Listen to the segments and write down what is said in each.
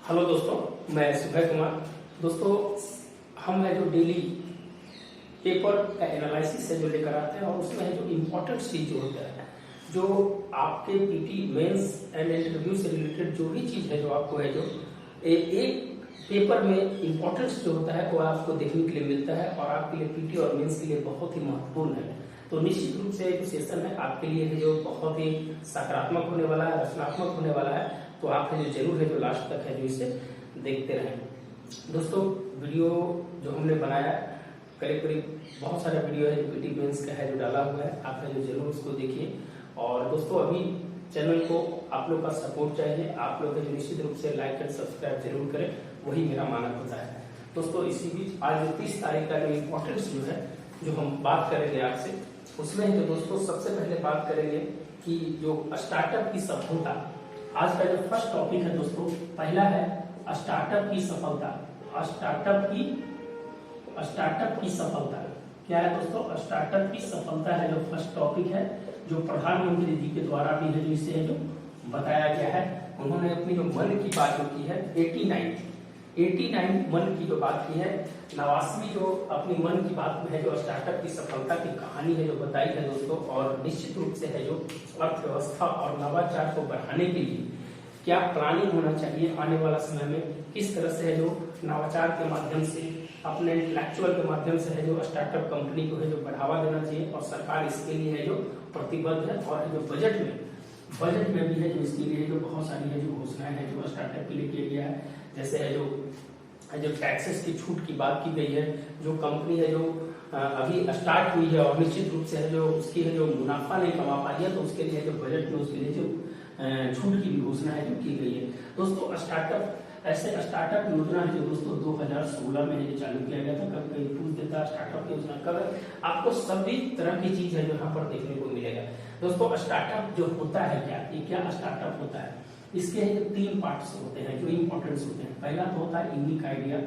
Hello दोस्तों, मैं सुभय कुमार। दोस्तों, हम है जो डेली पेपर का एनालिसिस है जो लेकर आते हैं और उसमें है जो इम्पोर्टेंट चीज जो होता है, जो आपके पीटी मेंस एंड इंटरव्यू से रिलेटेड जो भी चीज है जो आपको है जो एक पेपर में इम्पोर्टेंस जो होता है वो आपको देखने के लिए मिलता है और आपके लिए पीटी और मेंस के लिए बहुत ही महत्वपूर्ण है। तो निश्चित रूप से जो सेशन है आपके लिए है जो बहुत ही सकारात्मक होने वाला है, रचनात्मक होने वाला है। तो आप है जो जरूर है जो लास्ट तक है जो इसे देखते रहें। दोस्तों, वीडियो जो हमने बनाया करीब करीब बहुत सारा वीडियो है जो पीटी मेंस का है जो डाला हुआ है, आप है जो जरूर उसको देखिए। और दोस्तों, अभी चैनल को आप लोग का सपोर्ट चाहिए, आप लोग जो निश्चित रूप से लाइक एंड सब्सक्राइब जरूर करें, वही मेरा मानक होता है। दोस्तों, इसी बीच आज 30 तारीख का जो इम्पोर्टेंस जो है जो हम बात करेंगे आपसे, उसमें जो दोस्तों सबसे पहले बात करेंगे कि जो स्टार्टअप की सफलता। आज का जो फर्स्ट टॉपिक है दोस्तों, पहला है स्टार्टअप की सफलता। स्टार्टअप की सफलता क्या है दोस्तों? स्टार्टअप की सफलता है जो फर्स्ट टॉपिक है, जो प्रधानमंत्री जी के द्वारा भी है जो इसे है जो बताया गया है। उन्होंने अपनी जो मन की बात जो की है 89 मन की जो बात की है, 89वीं जो अपनी मन की बात में है जो स्टार्टअप की सफलता की कहानी है जो बताई है दोस्तों। और निश्चित रूप से है जो अर्थव्यवस्था और नवाचार को बढ़ाने के लिए क्या प्लानिंग होना चाहिए आने वाला समय में, किस तरह से है जो नवाचार के माध्यम से, अपने इंटेलेक्चुअल के माध्यम से है जो स्टार्टअप कंपनी को है जो बढ़ावा देना चाहिए और सरकार इसके लिए है जो प्रतिबद्ध है। और जो बजट में भी है जो इसके लिए जो बहुत सारी है जो घोषणाएं है जो स्टार्टअप के लिए किया गया है। जैसे है जो टैक्सेस की छूट की बात की गई है, जो कंपनी है जो अभी स्टार्ट हुई है और निश्चित रूप से है जो उसकी है जो मुनाफा नहीं कमा पाई है, तो उसके लिए जो बजट में उसके लिए जो छूट की भी घोषणा है जो की गई है। दोस्तों, स्टार्टअप योजना है जो दोस्तों 2016 में जो चालू किया गया था। कभी कभी पूछ देता स्टार्टअप योजना कब है, आपको सभी तरह की चीज है जो यहाँ पर देखने को मिलेगा। दोस्तों, स्टार्टअप जो होता है क्या स्टार्टअप होता है, इसके जो 3 पार्ट्स होते हैं जो इम्पोर्टेंस होते हैं। पहला तो होता है यूनिक आइडिया,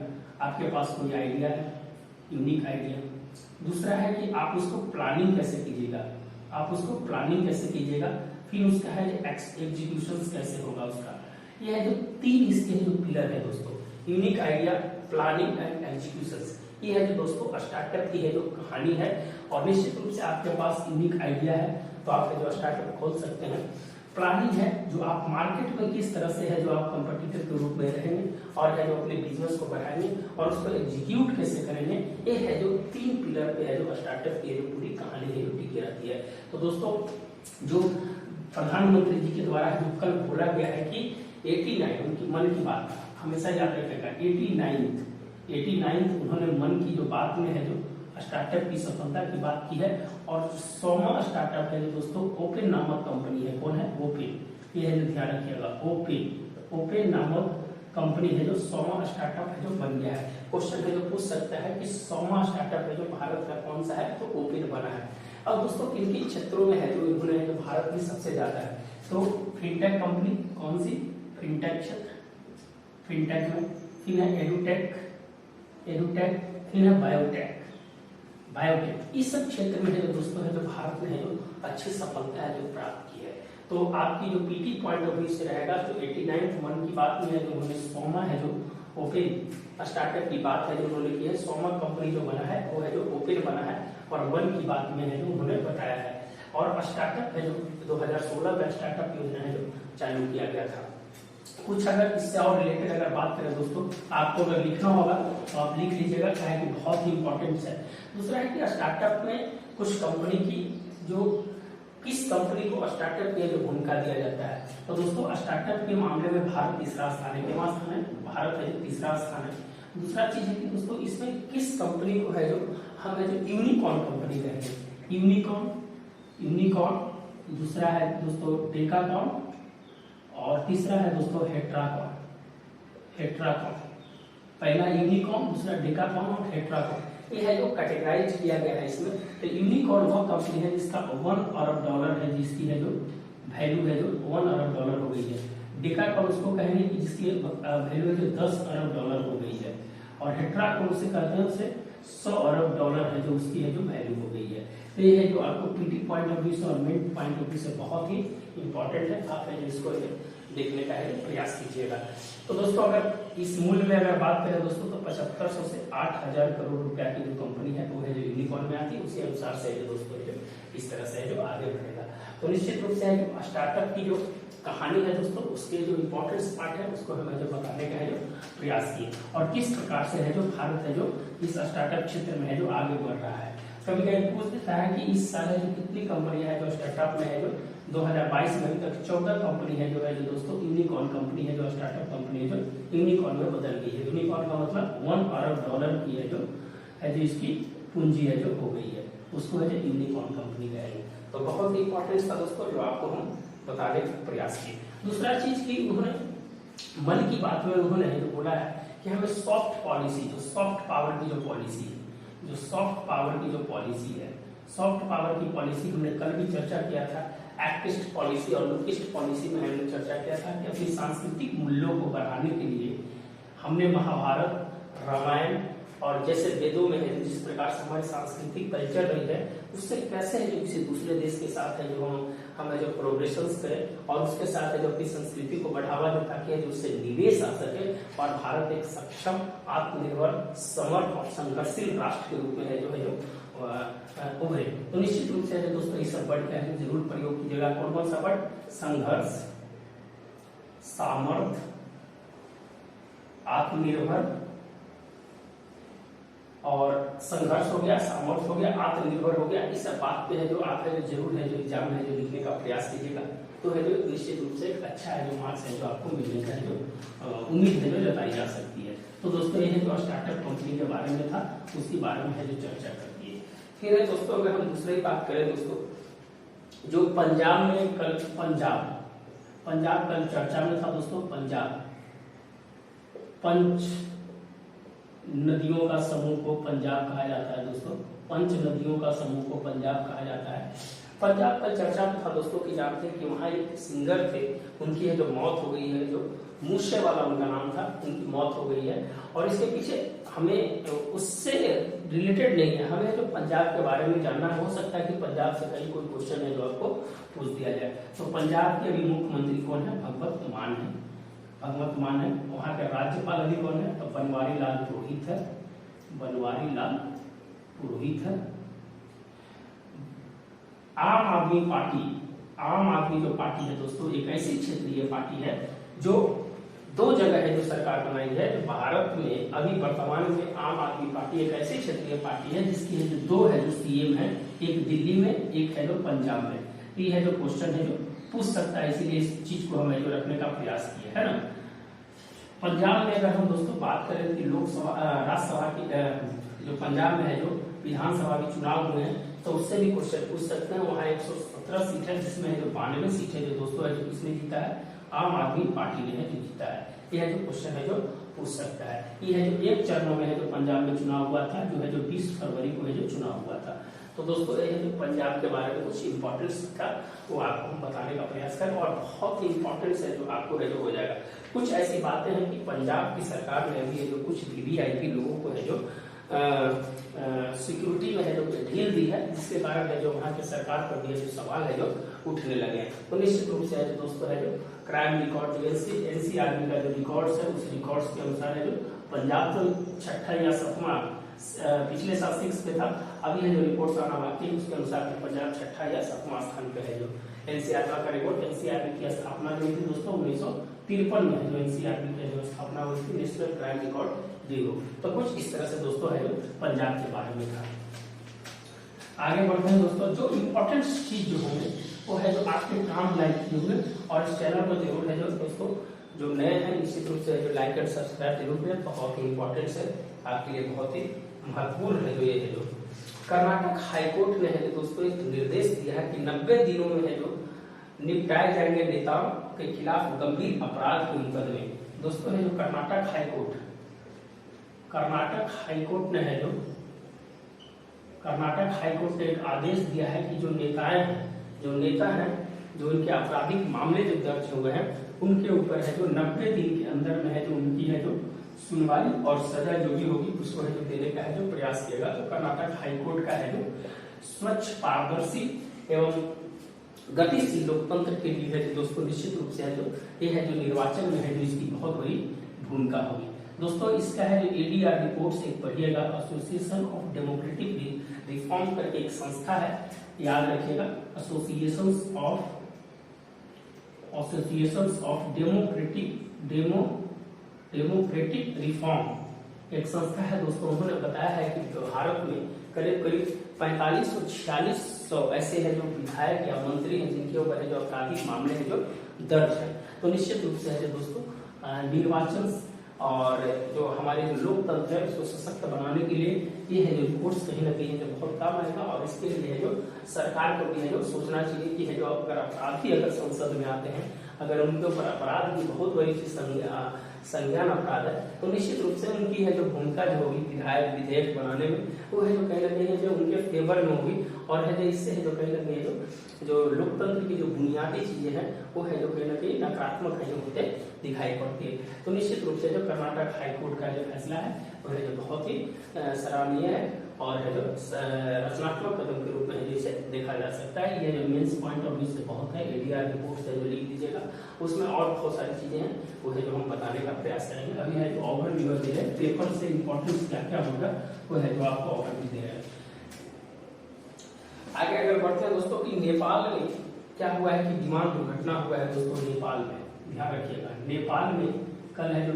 आपके पास कोई आइडिया है, यूनिक आइडिया। दूसरा है कि आप उसको प्लानिंग कैसे कीजिएगा, फिर उसका है एग्जीक्यूशन कैसे होगा उसका। यह जो 3 इसके जो पिलर है दोस्तों, unique idea, planning and execution. ये है जो दोस्तों स्टार्टअप की है जो कहानी है। और निश्चित रूप से आपके पास यूनिक आइडिया है तो आप जो स्टार्टअप खोल सकते हैं। प्लानिंग है जो आप मार्केट में किस तरह से है जो आप कंपटीटर के रूप में रहेंगे और है जो अपने बिजनेस को बढ़ाएंगे और उसको एग्जीक्यूट कैसे करेंगे। ये है जो 3 पिलर पे है जो स्टार्टअप की जो पूरी कहानी है जो टिकी रहती है। तो दोस्तों, जो प्रधानमंत्री जी के द्वारा जो कल बोला गया है कि 89 उनकी मन की बात हमेशा याद रखेगा, 89 उन्होंने मन की जो बात में है जो स्टार्टअप की सफलता की बात की है। और 100वां स्टार्टअप है जो दोस्तों ओपन नामक कंपनी है। कौन है? ओपन। ये है जो ध्यान रखिएगा, ओपन नामक कंपनी है जो 100वां स्टार्टअप है जो बन गया है। क्वेश्चन है जो पूछ सकता है कि 100वां स्टार्टअप है जो भारत का कौन सा है, तो ओपन बना है। अब दोस्तों, किन किन क्षेत्रों में है जो इन्होंने जो भारत में सबसे ज्यादा है, तो फिनटेक कंपनी, कौन सी? फिनटेक क्षेत्र, फिनटेक में, फिर है एडुटेक, फिर है बायोटेक। इस सब क्षेत्र में है जो दोस्तों है जो भारत में है जो अच्छी सफलता है जो प्राप्त की है। तो आपकी जो पीटी पॉइंट ऑफ व्यू से रहेगा तो 89 मन की बात में है जो उन्होंने 100वां है जो ओपन स्टार्टअप की बात है जो उन्होंने की है। 100वां कंपनी जो बना है वो है जो ओपन बना है और मन की बात में है जो उन्होंने बताया है। और स्टार्टअप है जो 2016 में स्टार्टअप योजना है जो चालू किया गया था। कुछ अगर इससे और रिलेटेड अगर बात करें दोस्तों, आपको अगर लिखना होगा तो आप लिख लीजिएगा, क्या है कि बहुत ही इंपॉर्टेंट है। दूसरा है कि स्टार्टअप में कुछ कंपनी की जो किस कंपनी को स्टार्टअप की जो भूमिका दिया जाता है, तो दोस्तों स्टार्टअप के मामले में भारत तीसरा स्थान है। कितना स्थान है? भारत है जो तीसरा स्थान है। दूसरा चीज है कि दोस्तों इसमें किस कंपनी को है जो हम है जो यूनिकॉर्न कंपनी कहते हैं, यूनिकॉर्न। दूसरा है दोस्तों डेकाकॉर्न और तीसरा है दोस्तों हेट्राकॉर्न। पहला यूनिकॉर्न, दूसरा डेकाकॉर्न और हेट्राकॉर्न। ये है जो कैटेगराइज किया गया है इसमें। तो यूनिकॉर्न वह कंपनी है जिसका $1 अरब है, जिसकी है जो वैल्यू है जो $1 अरब हो गई है। डेकाकॉर्न उसको कहेंगे कि जिसकी वैल्यू है जो $10 अरब हो गई है। और हेट्राकॉर्न उसे कहते हैं उसे $100 अरब है जो उसकी है जो वैल्यू हो गई है। तो ये है जो आपको पीटी पॉइंट ऑफ व्यू से और मेन पॉइंट ऑफ व्यू से बहुत ही इंपॉर्टेंट है। आप इसको देखने का है प्रयास कीजिएगा। तो दोस्तों अगर इस मूल्य में अगर बात करें दोस्तों तो 7500 से 8000 करोड़ रुपया की जो कंपनी है वो है जो यूनिकॉर्न में आती है, उसी अनुसार से जो दोस्तों जो इस तरह से जो आगे बढ़ेगा। तो निश्चित रूप से जो स्टार्टअप की जो कहानी है दोस्तों उसके जो इम्पोर्टेंस पार्ट है उसको हमें जो बताने का है जो प्रयास किए और किस प्रकार से है जो भारत है जो इस स्टार्टअप क्षेत्र में है जो आगे बढ़ रहा है। कभी कभी पूछ देता है कि इस साल है जो कितनी कंपनियां है जो स्टार्टअप में है जो 2022 में अभी तक 14 कंपनी है जो दोस्तों यूनिकॉर्न कंपनी है जो स्टार्टअप कंपनी है जो यूनिकॉर्न में बदल गई है। यूनिकॉर्न का मतलब $1 अरब की है जो इसकी पूंजी है जो हो गई है, उसको है जो यूनिकॉर्न कंपनी कहेंगे। तो बहुत ही इंपॉर्टेंट था दोस्तों जो आपको हम बताने का प्रयास किए। दूसरा चीज की उन्होंने मन की बात में उन्होंने जो बोला है कि हमें सॉफ्ट पॉलिसी, जो सॉफ्ट पावर की जो पॉलिसी है, जो सॉफ्ट पावर की जो पॉलिसी है, सॉफ्ट पावर की पॉलिसी हमने कल भी चर्चा किया था। एक्टिस्ट पॉलिसी और लुकिस्ट पॉलिसी में हमने चर्चा किया था कि अपनी सांस्कृतिक मूल्यों को बढ़ाने के लिए हमने महाभारत, रामायण और जैसे वेदों में है जिस प्रकार से हमारी सांस्कृतिक कल्चर रही है उससे कैसे है जो किसी दूसरे देश के साथ है जो हमें जो प्रोग्रेशंस करें और उसके साथ है जो अपनी संस्कृति को बढ़ावा दे ताकि जो उससे निवेश आ सके और भारत एक सक्षम, आत्मनिर्भर, समर्थ और संघर्षशील राष्ट्र के रूप में है जो उभरे। तो निश्चित रूप से दोस्तों इस वर्ड का है जरूर प्रयोग कीजिएगा। कौन कौन सा वर्ड? संघर्ष, सामर्थ, आत्मनिर्भर और संघर्ष हो गया, सामर्थ्य हो गया, आत्मनिर्भर हो गया। इस बात पे है जो आप है जो जरूर है जो एग्जाम है जो लिखने का प्रयास कीजिएगा। तो है जो निश्चित रूप से एक अच्छा है जो मार्क्स है जो आपको मिलने का जो उम्मीद है जो जताई जा सकती है। तो दोस्तों ये जो स्टार्टअप कंपनी के बारे में था उसके बारे में है जो चर्चा करती है। फिर है दोस्तों अगर हम दूसरी बात करें दोस्तों जो पंजाब में कल पंजाब कल चर्चा में था दोस्तों। पंजाब पंच नदियों का समूह को पंजाब कहा जाता है दोस्तों। पंच नदियों का समूह को पंजाब कहा जाता है। पंजाब का चर्चा में था दोस्तों कि जानते हैं कि वहाँ एक सिंगर थे, उनकी है जो मौत हो गई है, जो मूसे वाला उनका नाम था, उनकी मौत हो गई है। और इसके पीछे हमें उससे रिलेटेड नहीं है, हमें जो पंजाब के बारे में जानना हो सकता है कि पंजाब से कहीं कोई क्वेश्चन है जो आपको पूछ दिया जाए। तो पंजाब के अभी मुख्यमंत्री कौन है? भगवंत मान है। भगवंत मान है। वहाँ के राज्यपाल अभी कौन है? तो बनवारी लाल पुरोहित है। बनवारी लाल पुरोहित है। आम आदमी जो पार्टी है दोस्तों एक ऐसी क्षेत्रीय पार्टी है जो दो जगह है जो सरकार बनाई है। तो भारत में अभी वर्तमान में आम आदमी पार्टी एक ऐसी क्षेत्रीय पार्टी है जिसकी है जो दो है जो सीएम है, एक दिल्ली में, एक है जो पंजाब में। ये है जो क्वेश्चन है जो पूछ सकता है, इसीलिए इस चीज को हमें जो रखने का प्रयास किया है ना। पंजाब में अगर हम दोस्तों बात करें कि लोकसभा राज्यसभा की जो पंजाब में है जो विधानसभा के चुनाव हुए हैं तो उससे भी क्वेश्चन पूछ सकते हैं। वहाँ 117 सीट है जिसमें जो 92 सीट है जो दोस्तों है जो किसने जीता है? आम आदमी पार्टी ने है जो जीता है। यह जो क्वेश्चन है जो पूछ सकता है। ये है जो एक चरणों में है जो पंजाब में चुनाव हुआ था, जो है जो 20 फरवरी को है जो चुनाव हुआ था। तो दोस्तों ये जो पंजाब के बारे में कुछ इंपॉर्टेंस था वो आपको हम बताने का प्रयास करें और बहुत ही इंपॉर्टेंस है जो आपको है जो हो जाएगा। कुछ ऐसी बातें हैं कि पंजाब की सरकार ने अभी जो कुछ वीवीआईपी लोगों को है जो सिक्योरिटी में है जो ढील दी है, जिसके कारण है जो वहाँ की सरकार पर भी जो सवाल है जो उठने लगे हैं। तो निश्चित रूप से है जो दोस्तों है जो क्राइम रिकॉर्ड एनसीआरबी का जो रिकॉर्ड्स है उस रिकॉर्ड्स के अनुसार है जो पंजाब तो 6ठा या 7वां पिछले साल 6 पे था, अभी है जो रिपोर्ट आना बाकी है उसके अनुसार पंजाब 6ठा या 7वां स्थान पे है जो एनसीआरबी का रिकॉर्ड। एनसीआरबी की स्थापना हुई थी दोस्तों 1953 में जो एनसीआरबी की जो स्थापना हुई थी, नेशनल क्राइम रिकॉर्ड ब्यूरो। तो कुछ इस तरह से दोस्तों है जो पंजाब के बारे में था। आगे बढ़ते हैं दोस्तों। जो इम्पोर्टेंट चीज जो होंगे वो है जो आपके काम लाइक होंगे और इस चैनल को जरूर है जो दोस्तों जो नए हैं निश्चित रूप से जो लाइक एंड सब्सक्राइब जरूर करें। बहुत ही इंपॉर्टेंट है आपके लिए, बहुत ही महत्वपूर्ण है जो ये है जो कर्नाटक हाईकोर्ट ने है जो दोस्तों एक निर्देश दिया है कि 90 दिनों में है जो निपटाए जाएंगे नेताओं के खिलाफ गंभीर अपराध के मुकदमे। दोस्तों है जो कर्नाटक हाईकोर्ट ने है जो कर्नाटक हाईकोर्ट ने एक आदेश दिया है कि जो नेता हैं जो उनके आपराधिक मामले जो दर्ज हुए हैं उनके ऊपर है जो 90 दिन के अंदर में है जो उनकी है जो सुनवाई और सजा जो भी होगी उसको है जो देने का है जो प्रयास किएगा। तो कर्नाटक हाईकोर्ट का है जो स्वच्छ, पारदर्शी एवं गतिशील लोकतंत्र के लिए है जो दोस्तों निश्चित रूप से है जो ये है जो निर्वाचन में है जो इसकी बहुत बड़ी भूमिका होगी। दोस्तों इसका है जो एडीआर रिपोर्ट से पढ़िएगा, एसोसिएशन ऑफ डेमोक्रेटिक रिफॉर्म करके एक संस्था है, याद रखिएगा, एसोसिएशन ऑफ डेमोक्रेटिक रिफॉर्म एक संस्था है दोस्तों। उन्होंने बताया है कि भारत में करीब करीब 4500-4600 ऐसे हैं जो विधायक या मंत्री हैं जिनके ऊपर है जो आपराधिक मामले हैं जो दर्ज है। तो निश्चित रूप से है जो दोस्तों निर्वाचन और जो हमारे जो लोकतंत्र है उसको सशक्त बनाने के लिए ये है जो रिपोर्ट्स कहीं ना कहीं जो बहुत काम आएगा। और इसके लिए है जो सरकार को भी है जो सोचना चाहिए कि है जो अगर अपराधी अगर संसद में आते हैं, अगर उनके ऊपर अपराध की बहुत बड़ी संज्ञान अपराध है, तो निश्चित रूप से उनकी है जो भूमिका जो होगी विधेयक बनाने में वो है जो कहीं ना कहीं जो उनके फेवर में होगी। और है जो इससे है जो कहीं ना कहीं जो लोकतंत्र की जो बुनियादी चीजें हैं वो है जो कहीं ना कहीं नकारात्मक है जो होते दिखाई पड़ती है। तो निश्चित रूप से जो कर्नाटक हाईकोर्ट का जो फैसला है वो है जो बहुत ही सराहनीय है और है जो रचनात्मक कदम के रूप में इसे देखा जा सकता है। ये जो मेंस पॉइंट ऑफ व्यू से बहुत है, एडीआर रिपोर्ट से जो लिख दीजिएगा, उसमें और बहुत सारी चीजें हैं वो है जो हम बताने का प्रयास करेंगे। अभी है जो ओवरव्यू दे रहे हैं, पेपर से इंपॉर्टेंस क्या क्या होगा वो है जो आपको ओवरव्यू दे रहे हैं। आगे अगर बढ़ते हैं दोस्तों कि नेपाल में क्या हुआ है कि विमान दुर्घटना हुआ है दोस्तों नेपाल में, ध्यान रखिएगा। नेपाल में कल है जो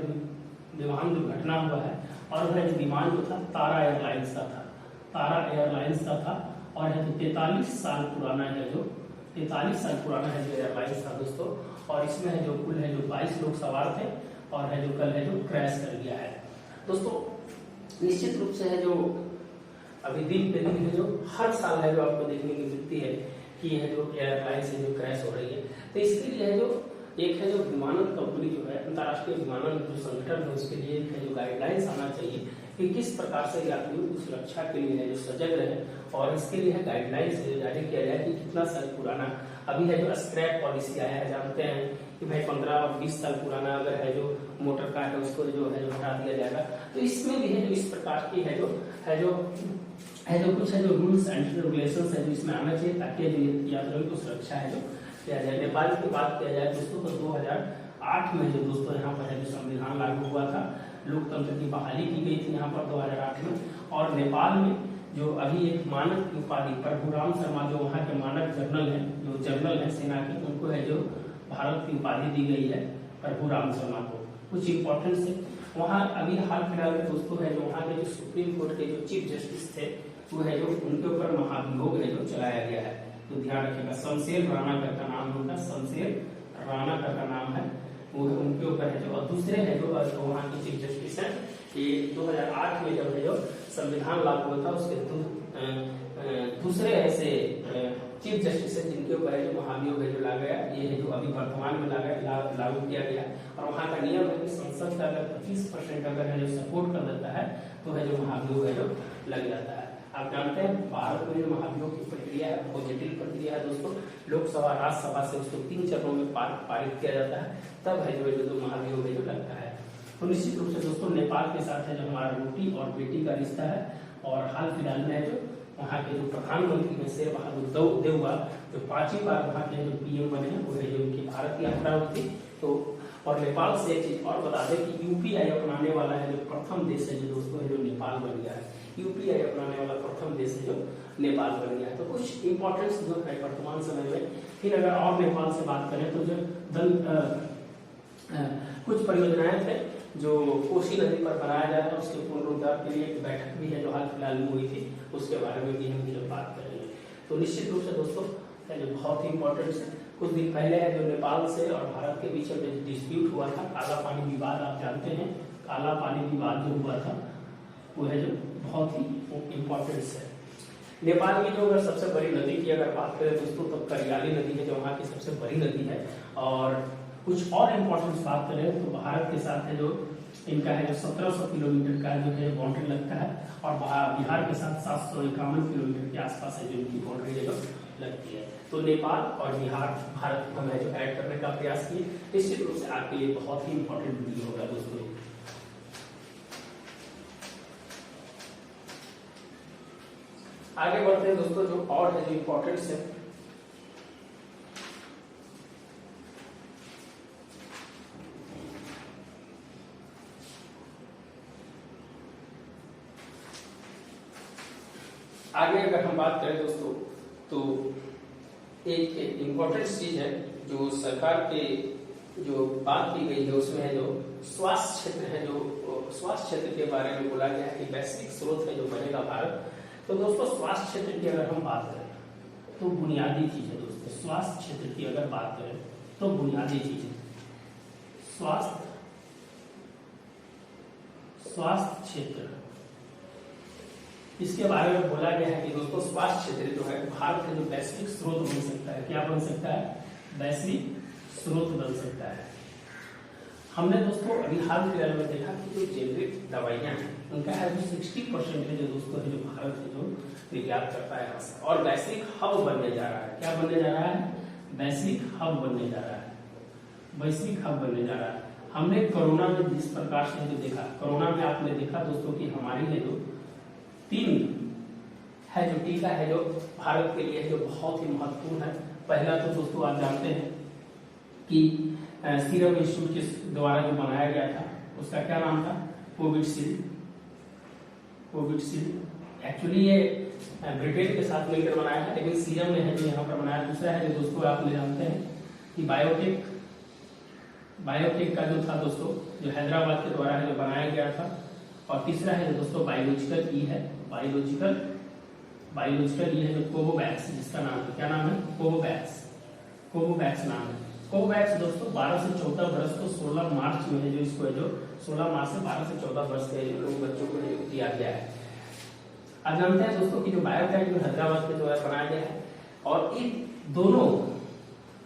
विमान दुर्घटना हुआ है और वह विमान जो था तारा एयरलाइंस का था, तारा एयरलाइंस का था और है जो 43 साल पुराना है जो 43 साल पुराना है जो एयरलाइंस था दोस्तों। और इसमें है जो कुल है जो 22 लोग सवार थे और है जो कल है जो क्रैश कर गया है दोस्तों। निश्चित रूप से है जो अभी दिन पे दिन है जो हर साल है जो आपको देखने की मिलती है कि है जो एयरलाइंस है जो क्रैश हो रही है। तो इसके लिए है जो एक है जो विमानन कंपनी जो है, अंतर्राष्ट्रीय विमानन जो संगठन है, उसके लिए एक है जो गाइडलाइंस आना चाहिए कि किस प्रकार से यात्रियों की सुरक्षा के लिए है जो सजग रहे। और इसके लिए है गाइडलाइंस जारी किया जाए कि कितना साल पुराना अभी है जो स्क्रैप पॉलिसी आया है, जानते हैं कि भाई 15 और 20 साल पुराना अगर है जो मोटर कार है उसको जो है जो हटा दिया जाएगा। तो इसमें भी है जो इस प्रकार की है जो कुछ है जो रूल्स एंड रेगुलेशंस है जो इसमें आना चाहिए ताकि जो यात्रियों की सुरक्षा है जो किया जाए। नेपाल की बात किया जाए दोस्तों तो 2008 में जो दोस्तों यहाँ पर है जो संविधान लागू हुआ था, लोकतंत्र की बहाली की गई थी यहाँ पर 2008 में। और नेपाल में जो अभी एक मानक की उपाधि प्रभुराम शर्मा जो वहाँ के मानक जनरल है, जो जनरल है सेना के, उनको है जो भारत की उपाधि दी गई है प्रभुराम शर्मा को। कुछ इंपॉर्टेंस है वहाँ अभी हाल फिलहाल में दोस्तों है जो वहाँ के जो सुप्रीम कोर्ट के जो चीफ जस्टिस थे वो है जो उनके ऊपर महाभियोग है जो चलाया गया है। तो ध्यान रखिएगा, शमशेर राणा का नाम है उनका, शमशेर राणा का नाम है वो उनके ऊपर है जो। और दूसरे है जो वहाँ के चीफ जस्टिस है कि 2008 में जब है जो संविधान लागू हुआ था उसके दूसरे ऐसे चीफ जस्टिस है जिनके ऊपर है जो महाभियोग है जो ला गया, ये है जो अभी वर्तमान में लागू किया गया। और वहाँ का नियम है कि संसद का अगर 25% अगर है जो सपोर्ट कर देता है तो है जो महाभियोग है जो लग जाता है। आप जानते हैं भारत में जो महाभियोग की प्रक्रिया है बहुत जटिल प्रक्रिया है दोस्तों। लोकसभा राज्यसभा से उसको 3 चरणों में पारित किया जाता है, तब है जो महाभियोग है जो लगता है। तो निश्चित रूप से दोस्तों नेपाल के साथ है जो हमारा रोटी और बेटी का रिश्ता है। और हाल फिलहाल में जो वहाँ के जो प्रधानमंत्री है शेर बहादुर देउवा जो 5वीं बार वहाँ के जो पीएम बने हैं वो है जो उनकी भारत यात्रा हुई थी। तो और नेपाल से एक चीज और बता दें कि यूपीआई अपनाने वाला है जो प्रथम देश है जो दोस्तों है जो नेपाल बन गया है। यूपीआई अपनाने वाला प्रथम देश है जो नेपाल बन गया है। तो कुछ इंपॉर्टेंस जो है वर्तमान समय में। फिर अगर और नेपाल से बात करें तो जो कुछ परियोजनाएं थे जो कोसी नदी पर बनाया जाए था उसके पुनरुद्धार के लिए एक बैठक भी है जो हाल फिलहाल में हुई थी, उसके बारे में भी हम जब बात करेंगे। तो निश्चित रूप से दोस्तों है जो बहुत ही इंपॉर्टेंट है। कुछ दिन पहले है जो नेपाल से और भारत के बीच में डिस्प्यूट हुआ था, काला पानी विवाद, आप जानते हैं काला पानी विवाद जो हुआ था वो है जो बहुत ही इंपॉर्टेंट है। नेपाल की जो अगर सबसे बड़ी नदी की अगर बात करें दोस्तों तो करियाली नदी है जो वहाँ की सबसे बड़ी नदी है। और कुछ और इम्पोर्टेंट बात करें तो भारत के साथ है जो इनका है जो 1700 किलोमीटर का जो है बाउंड्री लगता है और बिहार के साथ 751 किलोमीटर के आसपास है जो इनकी बाउंड्री है जो लगती है। तो नेपाल और बिहार भारत को हमें जो ऐड करने का प्रयास किए, निश्चित रूप से आपके लिए बहुत ही इंपॉर्टेंट वीडियो होगा दोस्तों। आगे बढ़ते हैं दोस्तों, जो और है जो इम्पोर्टेंस है आगे अगर हम बात करें दोस्तों तो एक इम्पोर्टेंट चीज है जो सरकार के जो बात की गई है उसमें है जो स्वास्थ्य क्षेत्र है, जो स्वास्थ्य क्षेत्र के बारे में बोला गया है कि वैश्विक स्रोत है जो बनेगा भारत। तो दोस्तों स्वास्थ्य क्षेत्र की अगर हम बात करें तो बुनियादी चीज है दोस्तों, स्वास्थ्य क्षेत्र की अगर बात करें तो बुनियादी चीज है स्वास्थ्य क्षेत्र। इसके बारे में बोला गया है कि दोस्तों स्वास्थ्य क्षेत्र जो है भारत का जो वैश्विक स्रोत बन सकता है। क्या बन सकता है? वैश्विक स्रोत बन सकता है। हमने दोस्तों अभी हाल फिलहाल में देखा कि जो जेनरिक दवाइयां हैं उनका है जो 60% है जो दोस्तों है जो भारत है जो निर्यात करता है और वैश्विक हब बनने जा रहा है। क्या बनने जा रहा है? वैश्विक हब बनने जा रहा है, वैश्विक हब बनने जा रहा है। हमने कोरोना में जिस प्रकार से जो देखा, कोरोना में आपने देखा दोस्तों कि हमारी है जो 3 है जो टीका है जो भारत के लिए जो बहुत ही महत्वपूर्ण है। पहला तो दोस्तों आप जानते हैं कि सीरम इंस्टीट्यूट के द्वारा जो बनाया गया था उसका क्या नाम था? कोविशील्ड। एक्चुअली ये ब्रिटेन के साथ मिलकर बनाया है, लेकिन सीरम ने है जो यहाँ पर बनाया। दूसरा है जो दोस्तों आप जानते हैं कि बायोटेक का जो था दोस्तों जो हैदराबाद के द्वारा है जो बनाया गया था। और तीसरा है जो दोस्तों बायोलॉजिकल ई है, बायोलॉजिकल ई है जो कोवोवैक्स, जिसका नाम है क्या नाम है? कोवोवैक्स नाम है। कोवैक्स दोस्तों 12 से 14 वर्ष को 16 मार्च में है जो इसको है जो 16 मार्च से 12 से 14 वर्ष के लोग बच्चों को दिया गया है। आप जानते हैं दोस्तों कि जो बायोटेक जो हैदराबाद के द्वारा बनाया गया है और इन दोनों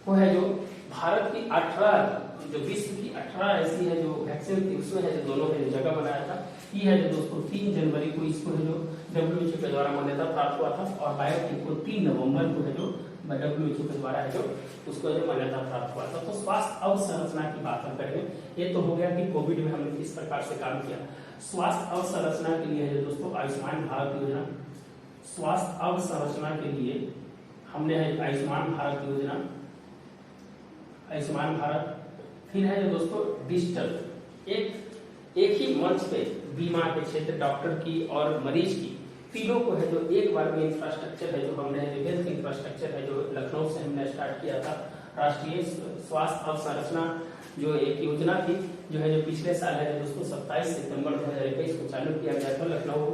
को है जो भारत की 18 जो विश्व की 18 ऐसी है जो वैक्सीन थी उसमें है जो दोनों है जो जगह बनाया था। ये है जो दोस्तों 3 जनवरी को इसको है जो WHO के द्वारा मान्यता प्राप्त हुआ था और बायोटेक को 3 नवंबर को है जो WHO के द्वारा है जो उसको जो मान्यता प्राप्त हुआ था। तो स्वास्थ्य अवसंरचना की बात हम करेंगे। ये तो हो गया कि कोविड में हमने किस प्रकार से काम किया। स्वास्थ्य अवसंरचना के लिए है दोस्तों आयुष्मान भारत योजना, स्वास्थ्य अवसंरचना के लिए हमने है आयुष्मान भारत योजना, आयुष्मान भारत। फिर है जो दोस्तों डिजिटल, एक ही मंच पे बीमा के क्षेत्र, डॉक्टर की और मरीज की तीनों को है जो एक बार में इंफ्रास्ट्रक्चर है जो हमने हेल्थ इंफ्रास्ट्रक्चर है जो लखनऊ से हमने स्टार्ट किया था। राष्ट्रीय स्वास्थ्य अवसंरचना जो एक योजना थी जो है जो पिछले साल है दोस्तों 27 सितंबर 2021 को चालू किया गया था, लखनऊ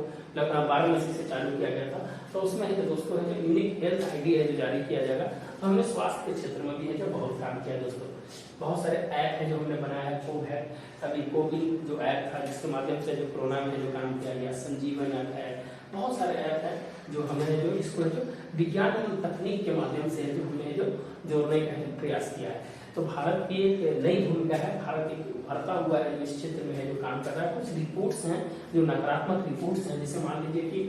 वाराणसी से चालू किया गया था। तो उसमें है जो दोस्तों है जो यूनिक हेल्थ आईडी है जो जारी किया जाएगा। तो हमने स्वास्थ्य के क्षेत्र में भी है जो बहुत काम किया दोस्तों। बहुत सारे ऐप है जो हमने बनाया है, कोव है, अभी कोविन जो ऐप था जिसके माध्यम से जो कोरोना में जो काम किया गया, संजीवन ऐप है, बहुत सारे ऐप है जो हमने जो इसको जो विज्ञान और तकनीक के माध्यम से जो हमने जो जोड़ने का प्रयास किया है। तो भारत की एक नई भूमिका है, भारत एक उभरता हुआ है इस क्षेत्र में है जो काम कर रहा है। कुछ रिपोर्ट्स हैं जो नकारात्मक रिपोर्ट्स हैं, जैसे मान लीजिए कि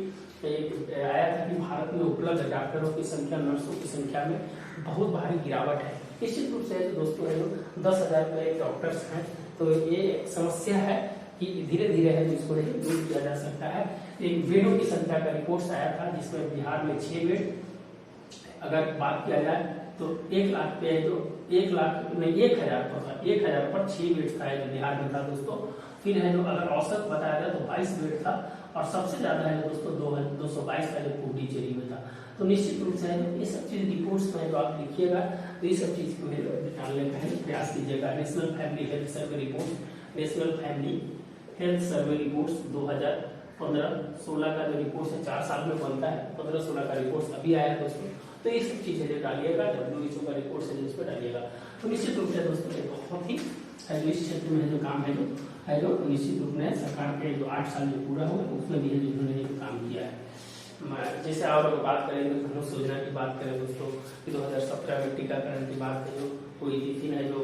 एक आया था कि भारत में उपलब्ध डॉक्टरों की संख्या, नर्सों की संख्या में बहुत भारी गिरावट है। निश्चित रूप से दोस्तों है जो 10,000 के डॉक्टर्स हैं, तो ये एक समस्या है कि धीरे धीरे है जिसको दूर किया जा सकता है। एक बेडों की संख्या का रिपोर्ट आया था जिसमें बिहार में 6 बेड, अगर बात किया जाए तो 1 लाख पे जो 1 लाख में 1,000 पर था, 1,000 पर 6 बेड था जो बिहार में था दोस्तों। फिर है जो अगर औसत बताया जाए तो 22 बेड था और सबसे ज्यादा है दोस्तों 222 का जो पुडुचेरी में था। तो निश्चित रूप से ये सब चीज रिपोर्ट्स में जो आप लिखिएगा तो ये सब चीज को जानने का प्रयास कीजिएगा। National family health survey report, national family health survey reports 2015-16 का जो रिपोर्ट है 4 साल में बनता है, 15-16 का रिपोर्ट अभी आया है दोस्तों। तो ये सब चीजें जो डालिएगा, WHO का रिपोर्ट है जिस पर डालिएगा। तो निश्चित रूप से दोस्तों ये बहुत ही इस क्षेत्र में जो काम है जो निश्चित रूप में सरकार के जो 8 साल जो पूरा हुआ उसमें भी है जो उन्होंने जो काम किया है। जैसे आप अगर बात करें तो धनुष योजना की बात करें दोस्तों कि 2017 में टीकाकरण की बात है जो हुई थी। फिर है जो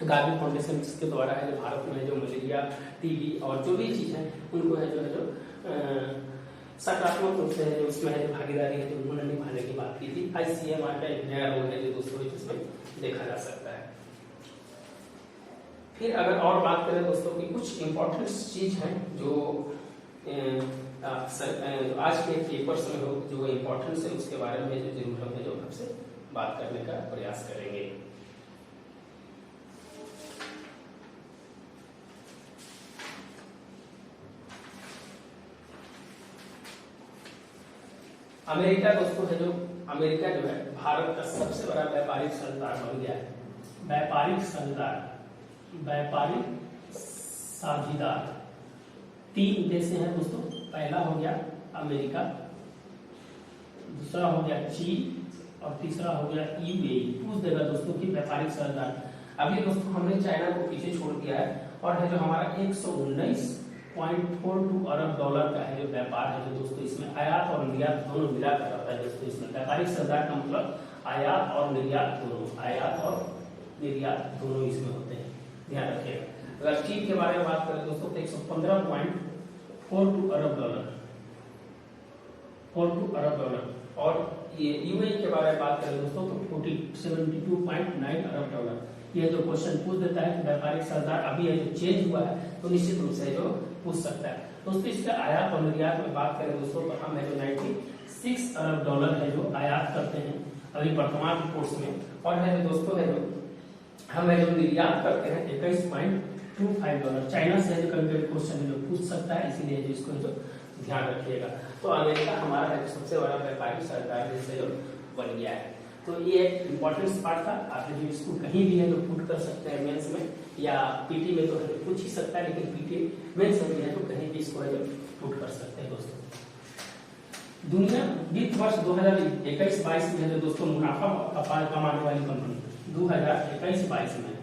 गांधी फाउंडेशन जिसके द्वारा है जो भारत में जो मलेरिया, टीबी और जो भी चीज है उनको है जो सकारात्मक रूप से है जो उसमें है जो भागीदारी है जो उन्होंने निभाने की बात की थी। ICMR का एक नया रोल है जो दोस्तों जिसमें देखा जा सकता है। फिर अगर और बात करें दोस्तों की कुछ इंपॉर्टेंट चीज है जो आज के पेपर्स में हो जो इम्पोर्टेंस है उसके बारे में जो जरूर हम जो आपसे बात करने का प्रयास करेंगे। अमेरिका दोस्तों है जो अमेरिका जो है भारत का सबसे बड़ा व्यापारिक साझेदार बन गया है। व्यापारिक साझेदार 3 देश हैं दोस्तों। पहला हो गया अमेरिका, दूसरा हो गया चीन और तीसरा हो गया यूएई। पूछ देगा दोस्तों कि व्यापारिक साझेदार। अभी दोस्तों हमने चाइना को पीछे छोड़ दिया है और है जो हमारा 119.42 अरब डॉलर का है जो व्यापार है जो दोस्तों इसमें आयात और निर्यात दोनों मिलाकर रहता है दोस्तों। इसमें व्यापारिक साझेदार का मतलब आयात और निर्यात दोनों इसमें होते हैं, ध्यान रखिएगा। अगर चीन के बारे में बात करें दोस्तों तो 115.42 अरब डॉलर और ये यूएई के बारे में बात करें दोस्तों तो 72.9 अरब डॉलर। ये जो क्वेश्चन पूछ देता है कि व्यापारिक साझेदार अभी है जो चेंज हुआ है तो निश्चित रूप से जो पूछ सकता है दोस्तों। इसका आयात और निर्यात में बात करें दोस्तों तो हम है जो 96 अरब डॉलर है जो आयात करते हैं अभी वर्तमान कोर्स में, और है जो दोस्तों है जो हम है जो निर्यात करते हैं 21.25 डॉलर। चाइना से जो कभी क्वेश्चन जो पूछ सकता है, इसीलिए जो इसको जो ध्यान रखिएगा। तो अमेरिका हमारा है सबसे बड़ा व्यापारिक साझेदार से जो बन गया है। तो ये एक इम्पोर्टेंट पार्ट था। आप जो इसको कहीं भी है जो पुट कर सकते हैं मेंस में या पीटी में तो है पूछ ही सकता है, लेकिन पीटी मेंस में है तो कहीं भी इसको है जो पुट कर सकते हैं दोस्तों। दुनिया वित्त वर्ष 2021-22 में है जो दोस्तों मुनाफा कमाने वाली कंपनी 2021-22 में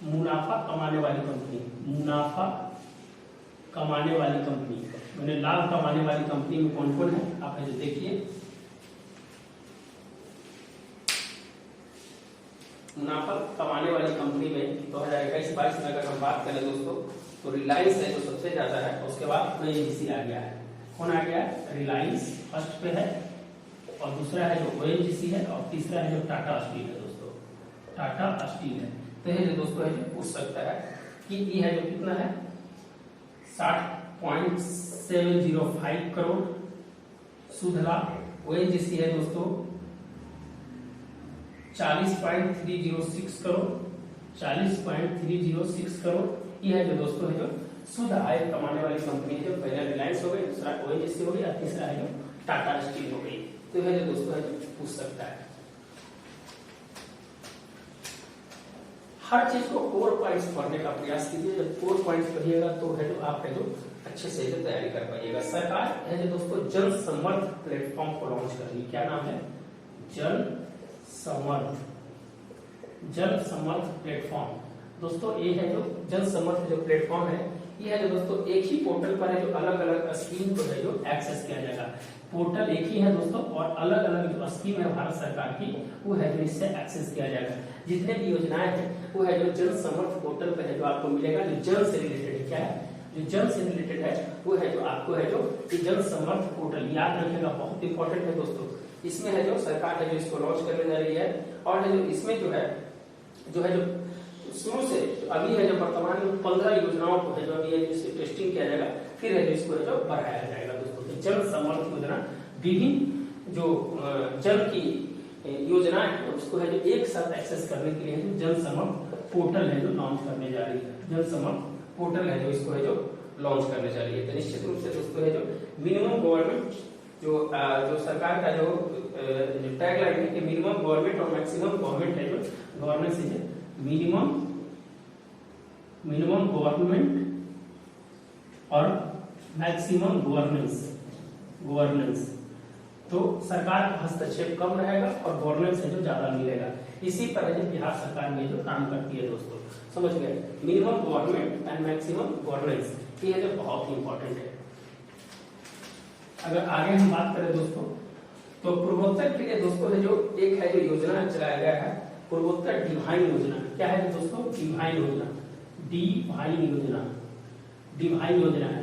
मुनाफा कमाने वाली कंपनी मैंने लाभ कमाने वाली कंपनी में कौन कौन है आप है जो देखिए। मुनाफा कमाने वाली कंपनी में 2021-22 में अगर हम बात करें दोस्तों तो रिलायंस है जो सबसे ज्यादा है। उसके बाद ओएनजीसी आ गया है। कौन आ गया है? रिलायंस फर्स्ट पे है और दूसरा है जो ओएनजीसी है और तीसरा है जो टाटा स्टील है दोस्तों। टाटा स्टील है तो ये जो दोस्तों है जो पूछ सकता है कि ये है जो कितना है 60.705 करोड़ शुद्ध लाभ। ओएनजीसी है दोस्तों 40.306 करोड़। ये है जो दोस्तों है जो शुद्ध आय कमाने वाली कंपनी है। जो पहला रिलायंस हो गई, दूसरा ओएनजीसी हो गई और तीसरा है जो टाटा स्टील हो गई। तो है जो दोस्तों है जो पूछ सकता है। हर चीज को 4 पॉइंट्स पढ़ने का प्रयास कीजिए। जब 4 पॉइंट्स पढ़िएगा तो है जो आप है जो अच्छे से जो तैयारी कर पाइएगा। सरकार है जो दोस्तों जन समर्थ प्लेटफॉर्म को लॉन्च कर रही है। क्या नाम है? जन समर्थ प्लेटफॉर्म। दोस्तों ये है जो जन समर्थ जो प्लेटफॉर्म है, ये है जो दोस्तों एक ही पोर्टल पर है जो अलग अलग स्कीम को है जो एक्सेस किया जाएगा। पोर्टल एक ही है दोस्तों और अलग अलग जो स्कीम है भारत सरकार की वो है जो इससे एक्सेस किया जाएगा। जितने भी योजनाएं हैं वो है जो जन समर्थ पोर्टल पर है जो आपको मिलेगा। जो जन से रिलेटेड है, क्या है जो जन से रिलेटेड है वो है जो आपको है जो जन समर्थ पोर्टल याद रखिएगा, बहुत इंपॉर्टेंट है दोस्तों। इसमें है जो सरकार है जो इसको लॉन्च करने जा रही है और है जो इसमें जो है जो शुरू से अभी है जो वर्तमान में 15 योजनाओं को है जो अभी है इससे टेस्टिंग किया जाएगा, फिर है जो इसको है जो बढ़ाया जाएगा दोस्तों। तो जन समर्थ योजना विभिन्न जो जन की योजनाएं है उसको है जो एक साथ एक्सेस करने के लिए है जो जन समर्थ पोर्टल है जो लॉन्च करने जा रही है। जन समर्थ पोर्टल है जो इसको है जो लॉन्च करने जा रही है। तो निश्चित रूप से दोस्तों है जो मिनिमम गवर्नमेंट जो सरकार का जो टैगलाइन है कि मिनिमम गवर्नमेंट और मैक्सिमम गवर्नमेंट है जो गवर्नेंस है मिनिमम गवर्नमेंट और मैक्सिमम गवर्नेंस। तो सरकार का हस्तक्षेप कम रहेगा और गवर्नेंस है जो ज्यादा मिलेगा। इसी पर है जो बिहार सरकार में जो काम करती है दोस्तों, समझ गए। Minimum government and maximum governance ये है जो बहुत ही इंपॉर्टेंट है। अगर आगे हम बात करें दोस्तों तो पूर्वोत्तर के लिए दोस्तों है जो एक है जो योजना चलाया गया है पूर्वोत्तर डिवाइन योजना। क्या है दोस्तों? डिवाइन योजना है।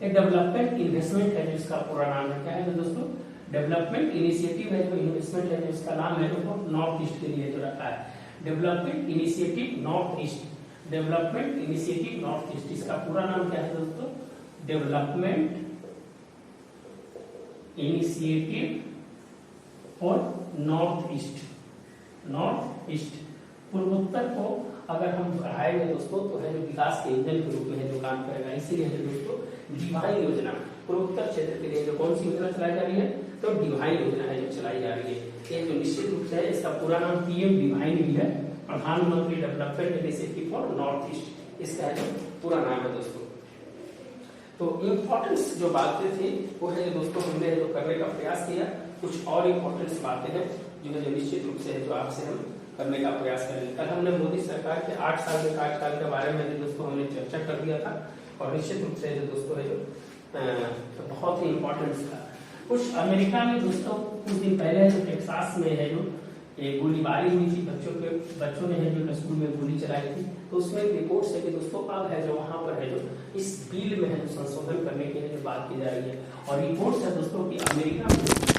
एक डेवलपमेंट इन्वेस्टमेंट है जिसका पूरा नाम है। क्या है दोस्तों? डेवलपमेंट इनिशिएटिव है जो इन्वेस्टमेंट है जिसका नाम है जो नॉर्थ ईस्ट के लिए जो रखा है। Development initiative north east. इसका पूरा नाम क्या है दोस्तों? Development initiative for north east. पूर्वोत्तर को अगर हम बढ़ाएंगे दोस्तों तो है जो विकास के इंजन के रूप में है जो काम करेगा। इसीलिए है दोस्तों डिवाइन योजना। पूर्वोत्तर क्षेत्र के लिए जो कौन सी योजना चलाई जा रही है, तो डिवाइन योजना है जो चलाई जा रही है। ये जो निश्चित रूप से है, इसका पूरा नाम पीएम डिवाइन भी है, प्रधानमंत्री development initiative for north east, इसका है जो पूरा नाम है दोस्तों। तो इम्पोर्टेंस जो बातें थी वो है जो दोस्तों हमने जो करने का प्रयास किया। कुछ और इम्पोर्टेंस बातें हैं जो निश्चित रूप से है जो आपसे हम करने का प्रयास करेंगे। कल हमने मोदी सरकार के 8 साल के कार्यकाल के बारे में दोस्तों हमने चर्चा कर दिया था, और निश्चित रूप से जो दोस्तों है जो तो बहुत ही इम्पोर्टेंस था। कुछ अमेरिका में दोस्तों कुछ दिन पहले जो टेक्सास में है जो एक गोलीबारी हुई थी, बच्चों ने है जो स्कूल में गोली चलाई थी, तो उसमें रिपोर्ट है कि दोस्तों अब है जो वहां पर है जो इस बिल में है जो संशोधन करने के लिए बात की जा रही है। और रिपोर्ट है दोस्तों कि अमेरिका में